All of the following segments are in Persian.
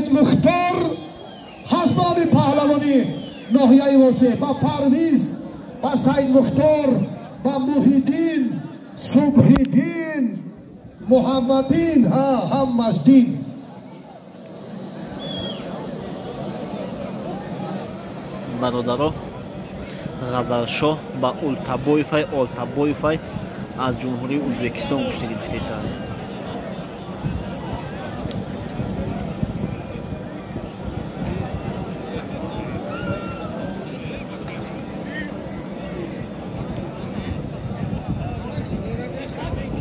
مختار حسباب پهلوانی ناحیه واسه با پرویز با سید مختار با محیدین صبحیدین محمدین هم مجدین برادرها غزلشاه با اولتابویفای از جمهوری ازبکستان گشته گرفته است.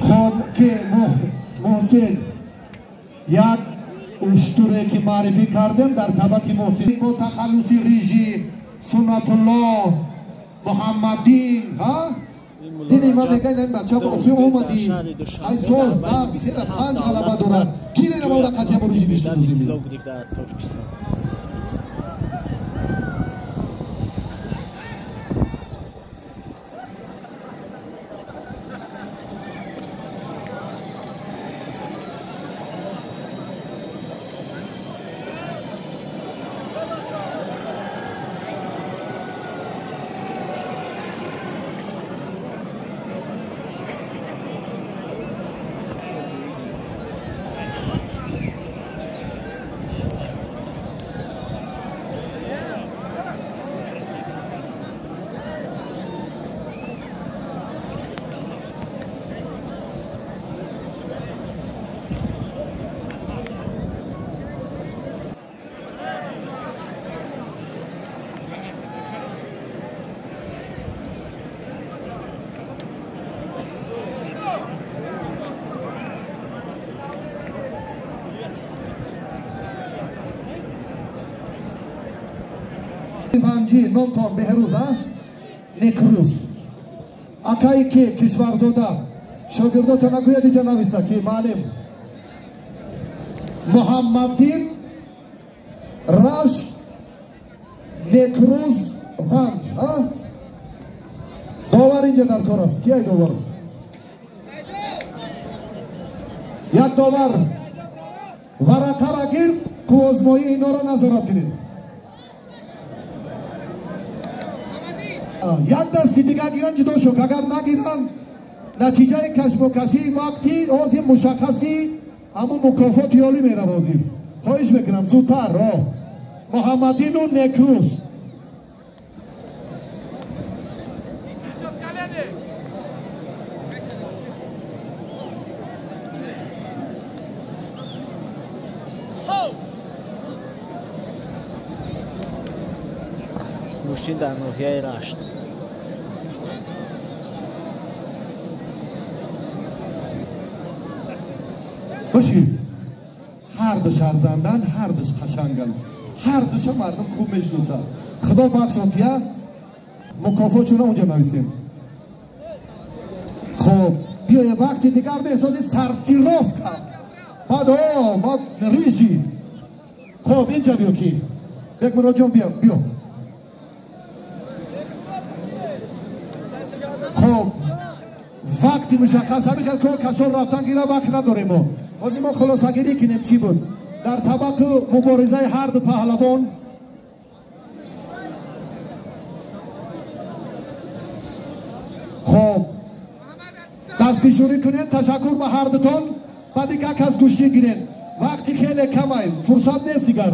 خب که محسن یک اشتره که معرفی کردم در طبق محسن با تخلصی ریجی سنت الله محمدین دیدی من بگه این بچه با افری اومدی خیلی سوز دست خیلی 5 غلبه دارن گیره نما را قطعه با روزی بیشتر روزی میده پنجی نامتان بهروز نیکروز اکایی که کشورزاده شاگردا تا نگویا دیجا نویسه که معلم محمدین رشت نیکروز پنج داور اینجا در کار است کی ای داور یک داور ورقه را گیر کوزمایی اینا را نظارت کنید یک دستی دیگه گیرن جدا شد اگر نگیرن نتیجه کشم و کشی وقتی آزی مشخصی اما مکافات یالی میره بازیر خواهش میکنم زودتر محمدین و نکروز نوشین در ناحیه رشت باشی هر دوش ارزندن هر دوش قشنگن هر دوش مردم خوب میشناسن خدا بخشاتیه مکافاتشون اونجا نویسیم خب بیا وقتی دیگر به حساب سرتیراف کرد بعد ریشی خب اینجا بیا کی یک مراجعون بیا خب وقتی مشخص همین خیلی کشور رفتن گیره وقت نداریم بازی ما خلاصه گیری کنیم چی بود در طبق مبارزه هر دو پهلوان خب دستفشاری کنید تشکر به هر دوتان بعد یک از گوشتی گیرین وقتی خیلی کمه فرصت نیست دیگر